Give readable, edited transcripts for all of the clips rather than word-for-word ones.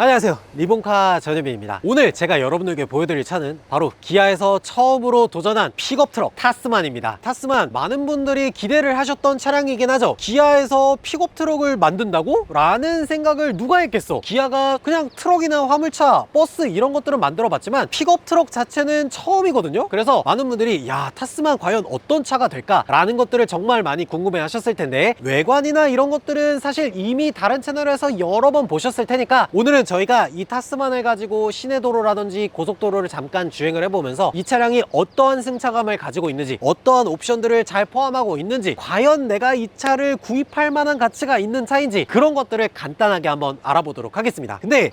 안녕하세요, 리본카 전현빈입니다. 오늘 제가 여러분들께 보여드릴 차는 바로 기아에서 처음으로 도전한 픽업 트럭 타스만입니다. 타스만, 많은 분들이 기대를 하셨던 차량이긴 하죠. 기아에서 픽업 트럭을 만든다고? 라는 생각을 누가 했겠어. 기아가 그냥 트럭이나 화물차, 버스 이런 것들은 만들어 봤지만 픽업 트럭 자체는 처음이거든요. 그래서 많은 분들이 야, 타스만 과연 어떤 차가 될까? 라는 것들을 정말 많이 궁금해 하셨을 텐데, 외관이나 이런 것들은 사실 이미 다른 채널에서 여러 번 보셨을 테니까 오늘은 저희가 이 타스만을 가지고 시내도로라든지 고속도로를 잠깐 주행을 해보면서 이 차량이 어떠한 승차감을 가지고 있는지, 어떠한 옵션들을 잘 포함하고 있는지, 과연 내가 이 차를 구입할 만한 가치가 있는 차인지, 그런 것들을 간단하게 한번 알아보도록 하겠습니다. 근데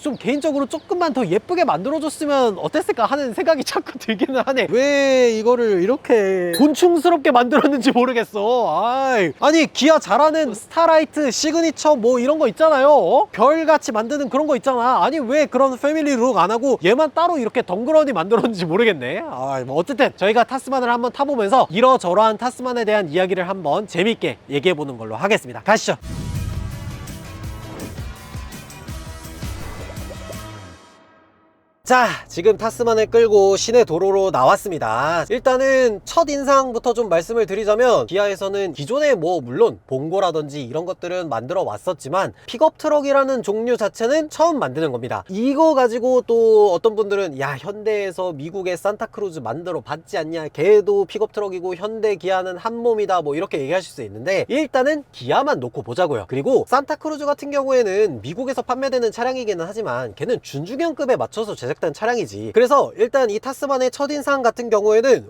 좀 개인적으로 조금만 더 예쁘게 만들어줬으면 어땠을까 하는 생각이 자꾸 들기는 하네. 왜 이거를 이렇게 곤충스럽게 만들었는지 모르겠어. 아니 기아 잘하는 스타라이트, 시그니처 뭐 이런 거 있잖아요. 별같이 만드는 그런 거 있잖아. 아니 왜 그런 패밀리 룩 안 하고 얘만 따로 이렇게 덩그러니 만들었는지 모르겠네. 뭐 어쨌든 저희가 타스만을 한번 타보면서 이러저러한 타스만에 대한 이야기를 한번 재밌게 얘기해보는 걸로 하겠습니다. 가시죠. 자, 지금 타스만을 끌고 시내 도로로 나왔습니다. 일단은 첫 인상부터 좀 말씀을 드리자면, 기아에서는 기존에 뭐 물론 봉고라든지 이런 것들은 만들어 왔었지만 픽업 트럭이라는 종류 자체는 처음 만드는 겁니다. 이거 가지고 또 어떤 분들은 야, 현대에서 미국의 산타크루즈 만들어 봤지 않냐, 걔도 픽업 트럭이고 현대 기아는 한 몸이다, 뭐 이렇게 얘기하실 수 있는데, 일단은 기아만 놓고 보자고요. 그리고 산타크루즈 같은 경우에는 미국에서 판매되는 차량이기는 하지만 걔는 준중형급에 맞춰서 제작된 차량이지. 그래서 일단 이 타스만의 첫인상 같은 경우에는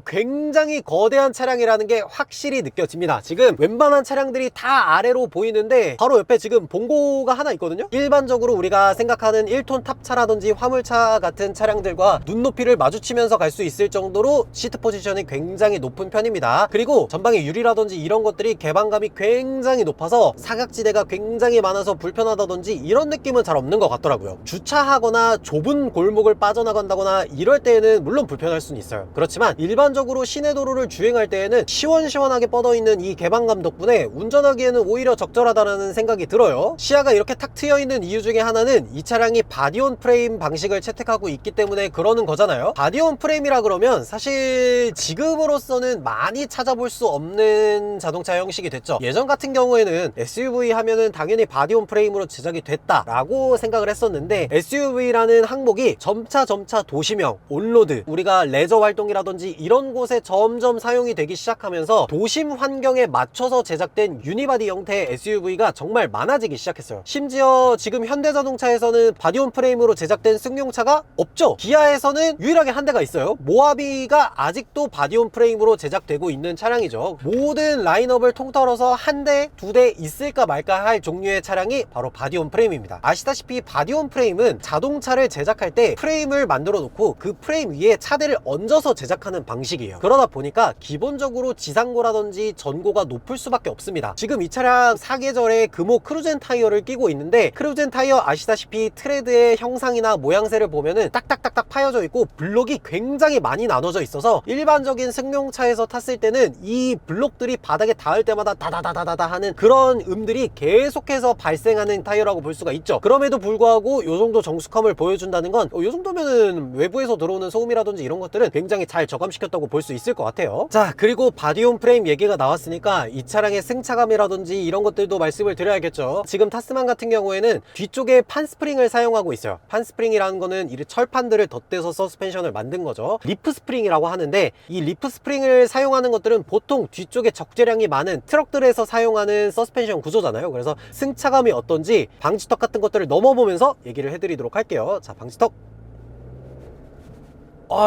굉장히 거대한 차량이라는 게 확실히 느껴집니다. 지금 웬만한 차량들이 다 아래로 보이는데 바로 옆에 지금 봉고가 하나 있거든요. 일반적으로 우리가 생각하는 1톤 탑차라든지 화물차 같은 차량들과 눈높이를 마주치면서 갈 수 있을 정도로 시트 포지션이 굉장히 높은 편입니다. 그리고 전방에 유리라든지 이런 것들이 개방감이 굉장히 높아서 사각지대가 굉장히 많아서 불편하다든지 이런 느낌은 잘 없는 것 같더라고요. 주차하거나 좁은 골목을 빠져나간다거나 이럴 때에는 물론 불편할 수는 있어요. 그렇지만 일반적으로 시내도로를 주행할 때에는 시원시원하게 뻗어있는 이 개방감 덕분에 운전하기에는 오히려 적절하다는 생각이 들어요. 시야가 이렇게 탁 트여있는 이유 중에 하나는 이 차량이 바디온 프레임 방식을 채택하고 있기 때문에 그러는 거잖아요. 바디온 프레임이라 그러면 사실 지금으로서는 많이 찾아볼 수 없는 자동차 형식이 됐죠. 예전 같은 경우에는 SUV 하면은 당연히 바디온 프레임으로 제작이 됐다라고 생각을 했었는데, SUV라는 항목이 점차 도시명, 온로드, 우리가 레저 활동이라든지 이런 곳에 점점 사용이 되기 시작하면서 도심 환경에 맞춰서 제작된 유니바디 형태의 SUV가 정말 많아지기 시작했어요. 심지어 지금 현대자동차에서는 바디온 프레임으로 제작된 승용차가 없죠. 기아에서는 유일하게 한 대가 있어요. 모하비가 아직도 바디온 프레임으로 제작되고 있는 차량이죠. 모든 라인업을 통틀어서 한 대, 두 대 있을까 말까 할 종류의 차량이 바로 바디온 프레임입니다. 아시다시피 바디온 프레임은 자동차를 제작할 때 프레임을 만들어 놓고 그 프레임 위에 차대를 얹어서 제작하는 방식이에요. 그러다 보니까 기본적으로 지상고라든지 전고가 높을 수밖에 없습니다. 지금 이 차량 사계절에 금호 크루젠 타이어를 끼고 있는데, 크루젠 타이어 아시다시피 트레드의 형상이나 모양새를 보면은 딱딱딱딱 파여져 있고 블록이 굉장히 많이 나눠져 있어서 일반적인 승용차에서 탔을 때는 이 블록들이 바닥에 닿을 때마다 다다다다다 하는 그런 음들이 계속해서 발생하는 타이어라고 볼 수가 있죠. 그럼에도 불구하고 이 정도 정숙함을 보여준다는 건 이 정도면은 외부에서 들어오는 소음이라든지 이런 것들은 굉장히 잘 저감시켰다고 볼 수 있을 것 같아요. 자, 그리고 바디온 프레임 얘기가 나왔으니까 이 차량의 승차감이라든지 이런 것들도 말씀을 드려야겠죠. 지금 타스만 같은 경우에는 뒤쪽에 판스프링을 사용하고 있어요. 판스프링이라는 거는 이 철판들을 덧대서 서스펜션을 만든 거죠. 리프 스프링이라고 하는데, 이 리프 스프링을 사용하는 것들은 보통 뒤쪽에 적재량이 많은 트럭들에서 사용하는 서스펜션 구조잖아요. 그래서 승차감이 어떤지 방지턱 같은 것들을 넘어보면서 얘기를 해드리도록 할게요. 자, 방지턱.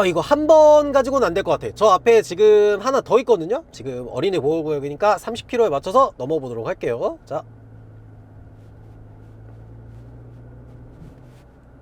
이거 한 번 가지고는 안 될 것 같아. 저 앞에 지금 하나 더 있거든요. 지금 어린이 보호구역이니까 30km에 맞춰서 넘어보도록 할게요. 자,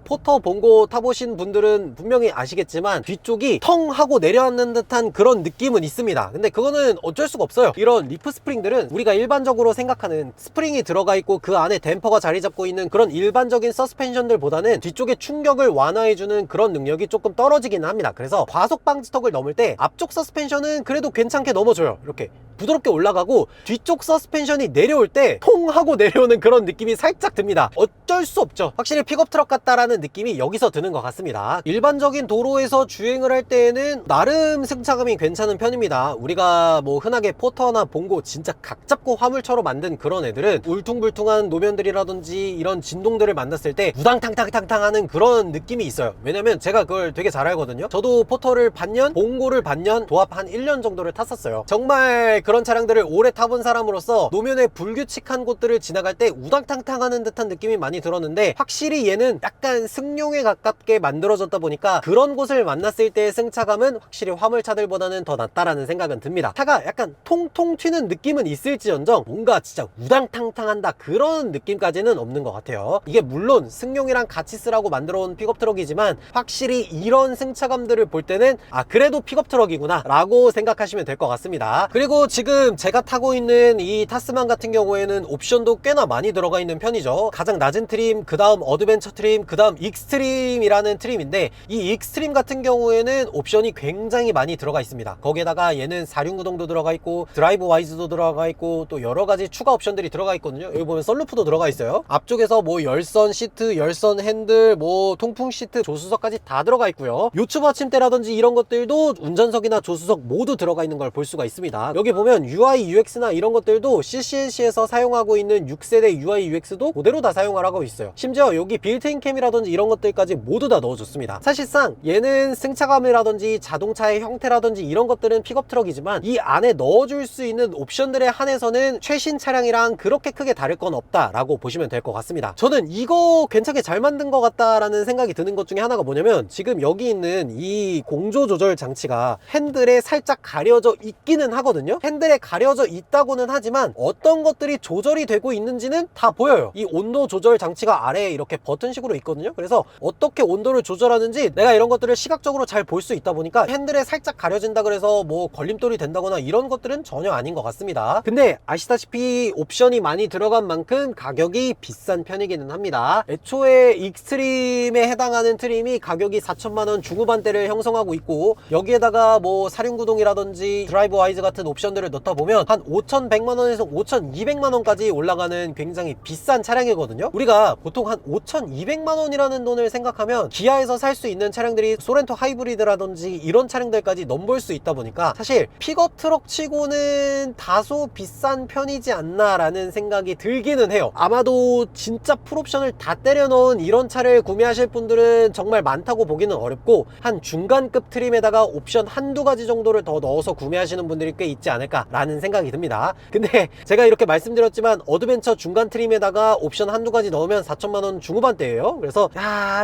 포터 봉고 타보신 분들은 분명히 아시겠지만 뒤쪽이 텅 하고 내려앉는 듯한 그런 느낌은 있습니다. 근데 그거는 어쩔 수가 없어요. 이런 리프 스프링들은 우리가 일반적으로 생각하는 스프링이 들어가 있고 그 안에 댐퍼가 자리 잡고 있는 그런 일반적인 서스펜션들보다는 뒤쪽에 충격을 완화해주는 그런 능력이 조금 떨어지긴 합니다. 그래서 과속 방지턱을 넘을 때 앞쪽 서스펜션은 그래도 괜찮게 넘어져요. 이렇게 부드럽게 올라가고 뒤쪽 서스펜션이 내려올 때 통 하고 내려오는 그런 느낌이 살짝 듭니다. 어쩔 수 없죠. 확실히 픽업 트럭 같다라는 느낌이 여기서 드는 것 같습니다. 일반적인 도로에서 주행을 할 때에는 나름 승차감이 괜찮은 편입니다. 우리가 뭐 흔하게 포터나 봉고 진짜 각 잡고 화물차로 만든 그런 애들은 울퉁불퉁한 노면들이라든지 이런 진동들을 만났을 때 우당탕탕탕탕 하는 그런 느낌이 있어요. 왜냐면 제가 그걸 되게 잘 알거든요. 저도 포터를 반년, 봉고를 반년, 도합 한 1년 정도를 탔었어요. 정말 그런 차량들을 오래 타본 사람으로서 노면의 불규칙한 곳들을 지나갈 때 우당탕탕 하는 듯한 느낌이 많이 들었는데, 확실히 얘는 약간 승용에 가깝게 만들어졌다 보니까 그런 곳을 만났을 때의 승차감은 확실히 화물차들보다는 더 낫다라는 생각은 듭니다. 차가 약간 통통 튀는 느낌은 있을지언정 뭔가 진짜 우당탕탕한다 그런 느낌까지는 없는 것 같아요. 이게 물론 승용이랑 같이 쓰라고 만들어 온 픽업 트럭이지만 확실히 이런 승차감들을 볼 때는 아, 그래도 픽업 트럭이구나 라고 생각하시면 될 것 같습니다. 그리고 지금 제가 타고 있는 이 타스만 같은 경우에는 옵션도 꽤나 많이 들어가 있는 편이죠. 가장 낮은 트림, 그 다음 어드벤처 트림, 그 다음 익스트림이라는 트림인데, 이 익스트림 같은 경우에는 옵션이 굉장히 많이 들어가 있습니다. 거기에다가 얘는 4륜구동도 들어가 있고 드라이브 와이즈도 들어가 있고 또 여러가지 추가 옵션들이 들어가 있거든요. 여기 보면 썬루프도 들어가 있어요. 앞쪽에서 뭐 열선 시트, 열선 핸들, 뭐 통풍 시트, 조수석까지 다 들어가 있고요. 요추 받침대라든지 이런 것들도 운전석이나 조수석 모두 들어가 있는 걸 볼 수가 있습니다. 여기 보면 UI, UX나 이런 것들도 CCNC에서 사용하고 있는 6세대 UI, UX도 그대로 다 사용하라고 있어요. 심지어 여기 빌트인 캠이라든지 이런 것들까지 모두 다 넣어줬습니다. 사실상 얘는 승차감이라든지 자동차의 형태라든지 이런 것들은 픽업 트럭이지만 이 안에 넣어줄 수 있는 옵션들에 한해서는 최신 차량이랑 그렇게 크게 다를 건 없다라고 보시면 될 것 같습니다. 저는 이거 괜찮게 잘 만든 것 같다라는 생각이 드는 것 중에 하나가 뭐냐면, 지금 여기 있는 이 공조 조절 장치가 핸들에 살짝 가려져 있기는 하거든요. 핸들에 가려져 있다고는 하지만 어떤 것들이 조절이 되고 있는지는 다 보여요. 이 온도 조절 장치가 아래에 이렇게 버튼식으로 있거든요. 그래서 어떻게 온도를 조절하는지 내가 이런 것들을 시각적으로 잘 볼 수 있다 보니까 핸들에 살짝 가려진다 그래서 뭐 걸림돌이 된다거나 이런 것들은 전혀 아닌 것 같습니다. 근데 아시다시피 옵션이 많이 들어간 만큼 가격이 비싼 편이기는 합니다. 애초에 익스트림에 해당하는 트림이 가격이 4천만원 중후반대를 형성하고 있고, 여기에다가 뭐 사륜구동이라든지 드라이브 와이즈 같은 옵션들을 넣다 보면 한 5,100만원에서 5,200만원까지 올라가는 굉장히 비싼 차량이거든요. 우리가 보통 한 5,200만원이라는 돈을 생각하면 기아에서 살 수 있는 차량들이 소렌토 하이브리드라든지 이런 차량들까지 넘볼 수 있다 보니까 사실 픽업 트럭 치고는 다소 비싼 편이지 않나 라는 생각이 들기는 해요. 아마도 진짜 풀옵션을 다 때려 넣은 이런 차를 구매하실 분들은 정말 많다고 보기는 어렵고, 한 중간급 트림에다가 옵션 한두 가지 정도를 더 넣어서 구매하시는 분들이 꽤 있지 않을까 라는 생각이 듭니다. 근데 제가 이렇게 말씀드렸지만 어드벤처 중간 트림에다가 옵션 한두 가지 넣으면 4천만원 중후반대예요. 그래서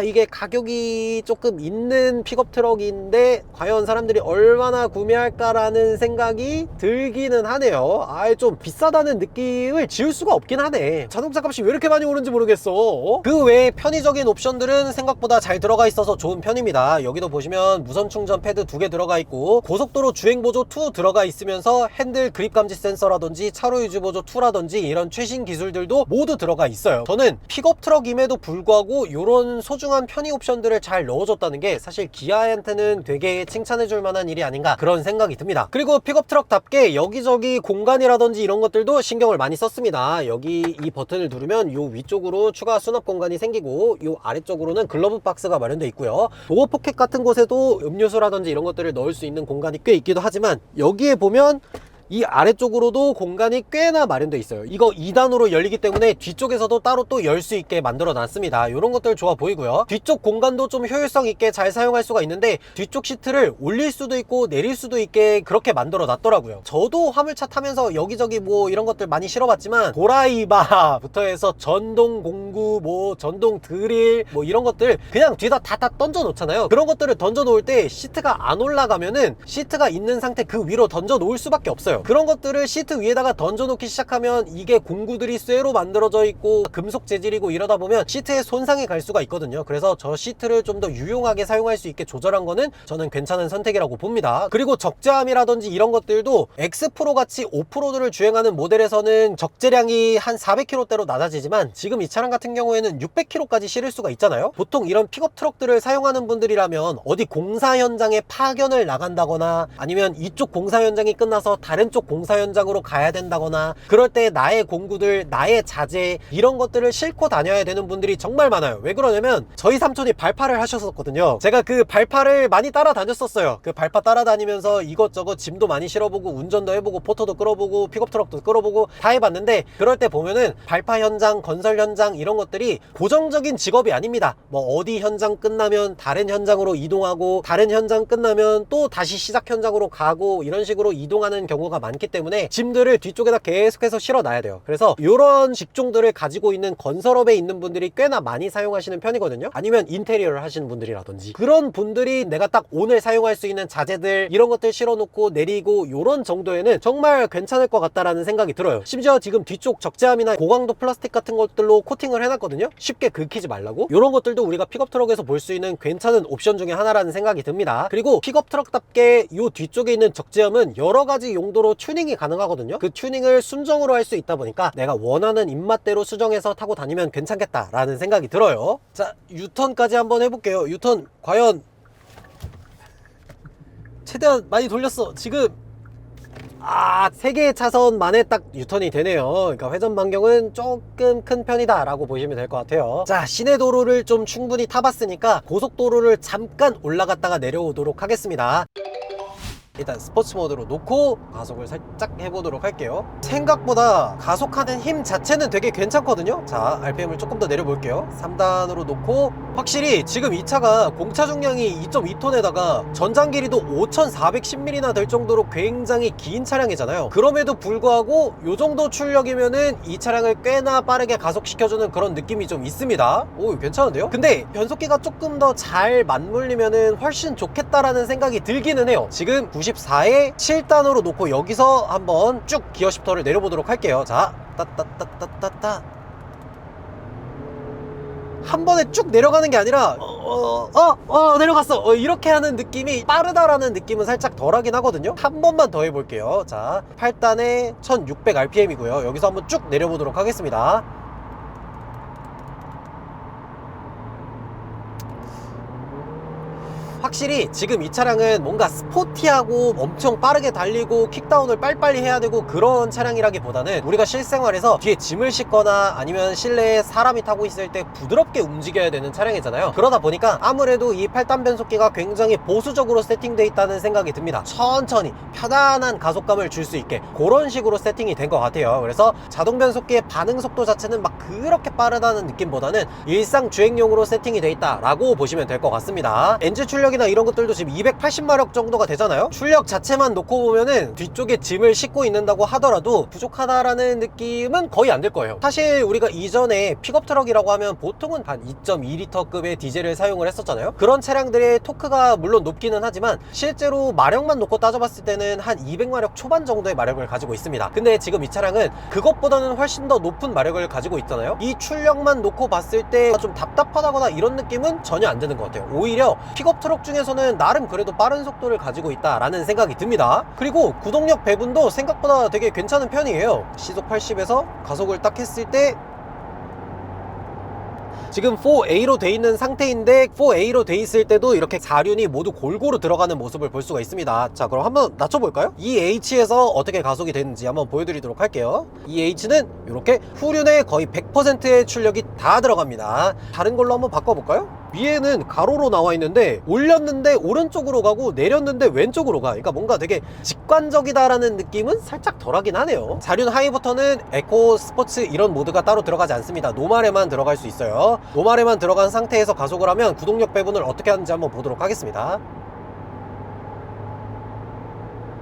이게 가격이 조금 있는 픽업 트럭인데 과연 사람들이 얼마나 구매할까라는 생각이 들기는 하네요. 좀 비싸다는 느낌을 지울 수가 없긴 하네. 자동차 값이 왜 이렇게 많이 오른지 모르겠어. 그 외에 편의적인 옵션들은 생각보다 잘 들어가 있어서 좋은 편입니다. 여기도 보시면 무선 충전 패드 2개 들어가 있고 고속도로 주행보조 2 들어가 있으면서 핸들 그립 감지 센서라든지 차로 유지 보조 2라든지 이런 최신 기술들도 모두 들어가 있어요. 저는 픽업 트럭임에도 불구하고 이런 소중한 편의 옵션들을 잘 넣어줬다는 게 사실 기아한테는 되게 칭찬해줄 만한 일이 아닌가 그런 생각이 듭니다. 그리고 픽업 트럭답게 여기저기 공간이라든지 이런 것들도 신경을 많이 썼습니다. 여기 이 버튼을 누르면 요 위쪽으로 추가 수납 공간이 생기고 요 아래쪽으로는 글러브 박스가 마련되어 있고요. 도어 포켓 같은 곳에도 음료수라든지 이런 것들을 넣을 수 있는 공간이 꽤 있기도 하지만, 여기에 보면 이 아래쪽으로도 공간이 꽤나 마련되어 있어요. 이거 2단으로 열리기 때문에 뒤쪽에서도 따로 또 열 수 있게 만들어 놨습니다. 이런 것들 좋아 보이고요. 뒤쪽 공간도 좀 효율성 있게 잘 사용할 수가 있는데 뒤쪽 시트를 올릴 수도 있고 내릴 수도 있게 그렇게 만들어 놨더라고요. 저도 화물차 타면서 여기저기 뭐 이런 것들 많이 실어봤지만 도라이바부터 해서 전동 공구, 뭐 전동 드릴, 뭐 이런 것들 그냥 뒤에다 다 던져 놓잖아요. 그런 것들을 던져 놓을 때 시트가 안 올라가면은 시트가 있는 상태 그 위로 던져 놓을 수밖에 없어요. 그런 것들을 시트 위에다가 던져 놓기 시작하면 이게 공구들이 쇠로 만들어져 있고 금속 재질이고 이러다 보면 시트에 손상이 갈 수가 있거든요. 그래서 저 시트를 좀 더 유용하게 사용할 수 있게 조절한 거는 저는 괜찮은 선택이라고 봅니다. 그리고 적재함이라든지 이런 것들도 X프로 같이 오프로드를 주행하는 모델에서는 적재량이 한 400kg대로 낮아지지만 지금 이 차량 같은 경우에는 600kg까지 실을 수가 있잖아요. 보통 이런 픽업 트럭들을 사용하는 분들이라면 어디 공사 현장에 파견을 나간다거나 아니면 이쪽 공사 현장이 끝나서 다른 다른 쪽 공사 현장으로 가야 된다거나 그럴 때 나의 공구들, 나의 자재 이런 것들을 싣고 다녀야 되는 분들이 정말 많아요. 왜 그러냐면 저희 삼촌이 발파를 하셨었거든요. 제가 그 발파를 많이 따라다녔었어요. 그 발파 따라다니면서 이것저것 짐도 많이 실어보고 운전도 해보고 포터도 끌어보고 픽업트럭도 끌어보고 다 해봤는데, 그럴 때 보면은 발파 현장, 건설 현장 이런 것들이 고정적인 직업이 아닙니다. 뭐 어디 현장 끝나면 다른 현장으로 이동하고 다른 현장 끝나면 또 다시 시작 현장으로 가고 이런 식으로 이동하는 경우가 많기 때문에 짐들을 뒤쪽에다 계속해서 실어놔야 돼요. 그래서 이런 직종들을 가지고 있는 건설업에 있는 분들이 꽤나 많이 사용하시는 편이거든요. 아니면 인테리어를 하시는 분들이라든지 그런 분들이 내가 딱 오늘 사용할 수 있는 자재들 이런 것들 실어놓고 내리고 이런 정도에는 정말 괜찮을 것 같다라는 생각이 들어요. 심지어 지금 뒤쪽 적재함이나 고강도 플라스틱 같은 것들로 코팅을 해놨거든요. 쉽게 긁히지 말라고. 이런 것들도 우리가 픽업트럭에서 볼 수 있는 괜찮은 옵션 중에 하나라는 생각이 듭니다. 그리고 픽업트럭답게 이 뒤쪽에 있는 적재함은 여러가지 용도로 튜닝이 가능하거든요. 그 튜닝을 순정으로 할 수 있다 보니까 내가 원하는 입맛대로 수정해서 타고 다니면 괜찮겠다라는 생각이 들어요. 자, 유턴까지 한번 해볼게요. 유턴 과연 최대한 많이 돌렸어. 지금 3개의 차선 만에 딱 유턴이 되네요. 그러니까 회전 반경은 조금 큰 편이다 라고 보시면 될 것 같아요. 자, 시내도로를 좀 충분히 타봤으니까 고속도로를 잠깐 올라갔다가 내려오도록 하겠습니다. 일단 스포츠 모드로 놓고 가속을 살짝 해보도록 할게요. 생각보다 가속하는 힘 자체는 되게 괜찮거든요. 자, RPM을 조금 더 내려볼게요. 3단으로 놓고 확실히 지금 이 차가 공차 중량이 2.2톤에다가 전장 길이도 5410mm나 될 정도로 굉장히 긴 차량이잖아요. 그럼에도 불구하고 이 정도 출력이면은 이 차량을 꽤나 빠르게 가속시켜주는 그런 느낌이 좀 있습니다. 오, 괜찮은데요? 근데 변속기가 조금 더 잘 맞물리면은 훨씬 좋겠다라는 생각이 들기는 해요. 지금 94에 7단으로 놓고 여기서 한번 쭉 기어 시프터를 내려보도록 할게요. 자, 따따따따따따 한 번에 쭉 내려가는 게 아니라 내려갔어. 이렇게 하는 느낌이 빠르다라는 느낌은 살짝 덜하긴 하거든요. 한 번만 더 해볼게요. 자, 8단에 1600rpm이고요 여기서 한번 쭉 내려보도록 하겠습니다. 확실히 지금 이 차량은 뭔가 스포티하고 엄청 빠르게 달리고 킥다운을 빨리빨리 해야 되고 그런 차량이라기보다는 우리가 실생활에서 뒤에 짐을 싣거나 아니면 실내에 사람이 타고 있을 때 부드럽게 움직여야 되는 차량이잖아요. 그러다 보니까 아무래도 이 8단 변속기가 굉장히 보수적으로 세팅되어 있다는 생각이 듭니다. 천천히 편안한 가속감을 줄 수 있게 그런 식으로 세팅이 된 것 같아요. 그래서 자동 변속기의 반응 속도 자체는 막 그렇게 빠르다는 느낌보다는 일상 주행용으로 세팅이 되어 있다라고 보시면 될 것 같습니다. 엔진 출력 나 이런 것들도 지금 280마력 정도가 되잖아요. 출력 자체만 놓고 보면은 뒤쪽에 짐을 싣고 있는다고 하더라도 부족하다라는 느낌은 거의 안 들 거예요. 사실 우리가 이전에 픽업트럭이라고 하면 보통은 한 2.2L급의 디젤을 사용을 했었잖아요. 그런 차량들의 토크가 물론 높기는 하지만 실제로 마력만 놓고 따져봤을 때는 한 200마력 초반 정도의 마력을 가지고 있습니다. 근데 지금 이 차량은 그것보다는 훨씬 더 높은 마력을 가지고 있잖아요. 이 출력만 놓고 봤을 때 좀 답답하다거나 이런 느낌은 전혀 안 드는 것 같아요. 오히려 픽업트럭 중에서는 나름 그래도 빠른 속도를 가지고 있다라는 생각이 듭니다. 그리고 구동력 배분도 생각보다 되게 괜찮은 편이에요. 시속 80에서 가속을 딱 했을 때 지금 4A로 돼 있는 상태인데 4A로 돼 있을 때도 이렇게 4륜이 모두 골고루 들어가는 모습을 볼 수가 있습니다. 자, 그럼 한번 낮춰볼까요? 이 H에서 어떻게 가속이 되는지 한번 보여드리도록 할게요. 이 H는 이렇게 후륜에 거의 100%의 출력이 다 들어갑니다. 다른 걸로 한번 바꿔볼까요? 위에는 가로로 나와 있는데 올렸는데 오른쪽으로 가고 내렸는데 왼쪽으로 가. 그러니까 뭔가 되게 직관적이다라는 느낌은 살짝 덜하긴 하네요. 4륜 하이부터는 에코, 스포츠 이런 모드가 따로 들어가지 않습니다. 노말에만 들어갈 수 있어요. 노말에만 들어간 상태에서 가속을 하면 구동력 배분을 어떻게 하는지 한번 보도록 하겠습니다.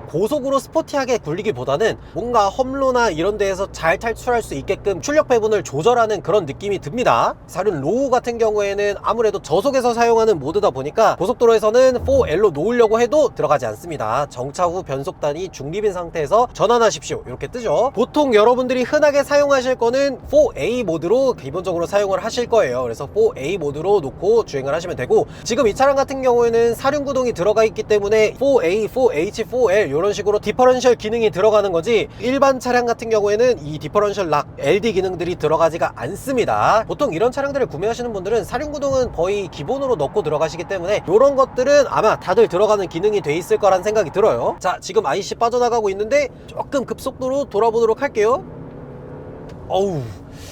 고속으로 스포티하게 굴리기보다는 뭔가 험로나 이런 데에서 잘 탈출할 수 있게끔 출력 배분을 조절하는 그런 느낌이 듭니다. 4륜 로우 같은 경우에는 아무래도 저속에서 사용하는 모드다 보니까 고속도로에서는 4L로 놓으려고 해도 들어가지 않습니다. 정차 후 변속단이 중립인 상태에서 전환하십시오 이렇게 뜨죠. 보통 여러분들이 흔하게 사용하실 거는 4A 모드로 기본적으로 사용을 하실 거예요. 그래서 4A 모드로 놓고 주행을 하시면 되고, 지금 이 차량 같은 경우에는 4륜 구동이 들어가 있기 때문에 4A, 4H, 4L 이런 식으로 디퍼런셜 기능이 들어가는 거지, 일반 차량 같은 경우에는 이 디퍼런셜 락, LD 기능들이 들어가지가 않습니다. 보통 이런 차량들을 구매하시는 분들은 사륜구동은 거의 기본으로 넣고 들어가시기 때문에 이런 것들은 아마 다들 들어가는 기능이 돼 있을 거란 생각이 들어요. 자, 지금 IC 빠져나가고 있는데 조금 급속도로 돌아보도록 할게요. 어우,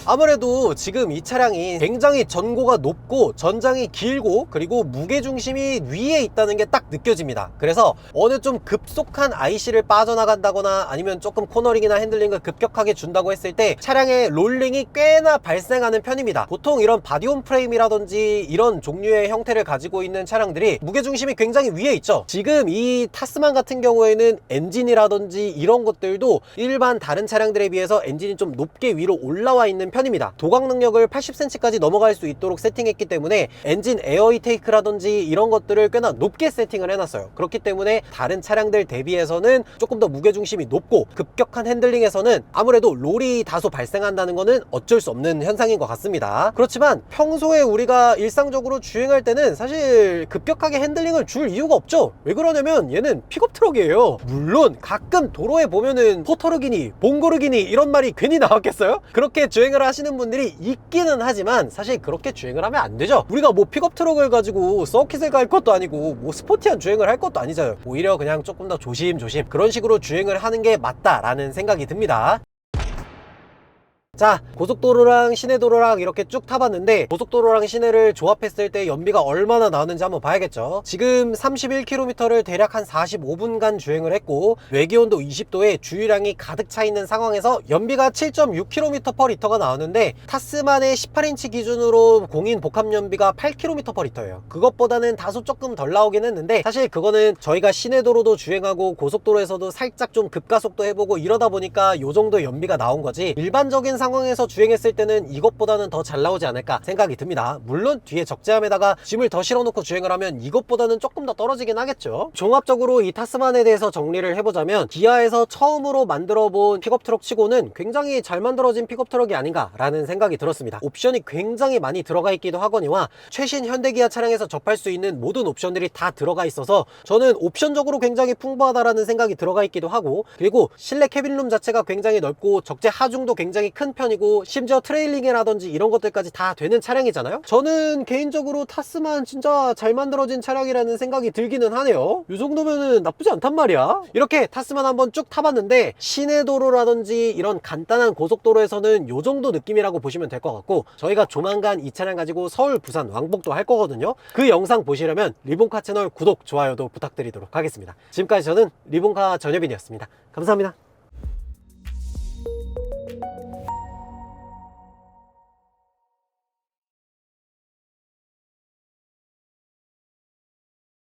아무래도 지금 이 차량이 굉장히 전고가 높고 전장이 길고 그리고 무게중심이 위에 있다는 게 딱 느껴집니다. 그래서 어느 좀 급속한 IC를 빠져나간다거나 아니면 조금 코너링이나 핸들링을 급격하게 준다고 했을 때 차량의 롤링이 꽤나 발생하는 편입니다. 보통 이런 바디온 프레임이라든지 이런 종류의 형태를 가지고 있는 차량들이 무게중심이 굉장히 위에 있죠. 지금 이 타스만 같은 경우에는 엔진이라든지 이런 것들도 일반 다른 차량들에 비해서 엔진이 좀 높게 위로 올라와 있는 편입니다. 도각 능력을 80cm까지 넘어갈 수 있도록 세팅했기 때문에 엔진 에어 이테이크라든지 이런 것들을 꽤나 높게 세팅을 해놨어요. 그렇기 때문에 다른 차량들 대비해서는 조금 더 무게중심이 높고 급격한 핸들링에서는 아무래도 롤이 다소 발생한다는 것은 어쩔 수 없는 현상인 것 같습니다. 그렇지만 평소에 우리가 일상적으로 주행할 때는 사실 급격하게 핸들링을 줄 이유가 없죠. 왜 그러냐면 얘는 픽업 트럭이에요. 물론 가끔 도로에 보면은 포터르기니 봉고르기니 이런 말이 괜히 나왔겠어요? 그렇게 주행을 하시는 분들이 있기는 하지만 사실 그렇게 주행을 하면 안 되죠. 우리가 뭐 픽업 트럭을 가지고 서킷을 갈 것도 아니고 뭐 스포티한 주행을 할 것도 아니잖아요. 오히려 그냥 조금 더 조심조심 그런 식으로 주행을 하는 게 맞다라는 생각이 듭니다. 자, 고속도로랑 시내도로랑 이렇게 쭉 타봤는데 고속도로랑 시내를 조합했을 때 연비가 얼마나 나오는지 한번 봐야겠죠. 지금 31km를 대략 한 45분간 주행을 했고 외기온도 20도에 주유량이 가득 차 있는 상황에서 연비가 7.6km/L가 나오는데 타스만의 18인치 기준으로 공인 복합 연비가 8km/L예요. 그것보다는 다소 조금 덜 나오긴 했는데 사실 그거는 저희가 시내도로도 주행하고 고속도로에서도 살짝 좀 급가속도 해보고 이러다 보니까 요 정도 연비가 나온 거지, 일반적인 상황에서 주행했을 때는 이것보다는 더 잘 나오지 않을까 생각이 듭니다. 물론 뒤에 적재함에다가 짐을 더 실어놓고 주행을 하면 이것보다는 조금 더 떨어지긴 하겠죠. 종합적으로 이 타스만에 대해서 정리를 해보자면 기아에서 처음으로 만들어본 픽업트럭 치고는 굉장히 잘 만들어진 픽업트럭이 아닌가 라는 생각이 들었습니다. 옵션이 굉장히 많이 들어가 있기도 하거니와 최신 현대기아 차량에서 접할 수 있는 모든 옵션들이 다 들어가 있어서 저는 옵션적으로 굉장히 풍부하다라는 생각이 들어가 있기도 하고, 그리고 실내 캐빈룸 자체가 굉장히 넓고 적재 하중도 굉장히 큰 편이고 심지어 트레일링이라든지 이런 것들까지 다 되는 차량이잖아요. 저는 개인적으로 타스만 진짜 잘 만들어진 차량이라는 생각이 들기는 하네요. 이 정도면은 나쁘지 않단 말이야. 이렇게 타스만 한번 쭉 타봤는데 시내도로라든지 이런 간단한 고속도로에서는 이 정도 느낌이라고 보시면 될 것 같고, 저희가 조만간 이 차량 가지고 서울 부산 왕복도 할 거거든요. 그 영상 보시려면 리본카 채널 구독 좋아요도 부탁드리도록 하겠습니다. 지금까지 저는 리본카 전여빈이었습니다. 감사합니다.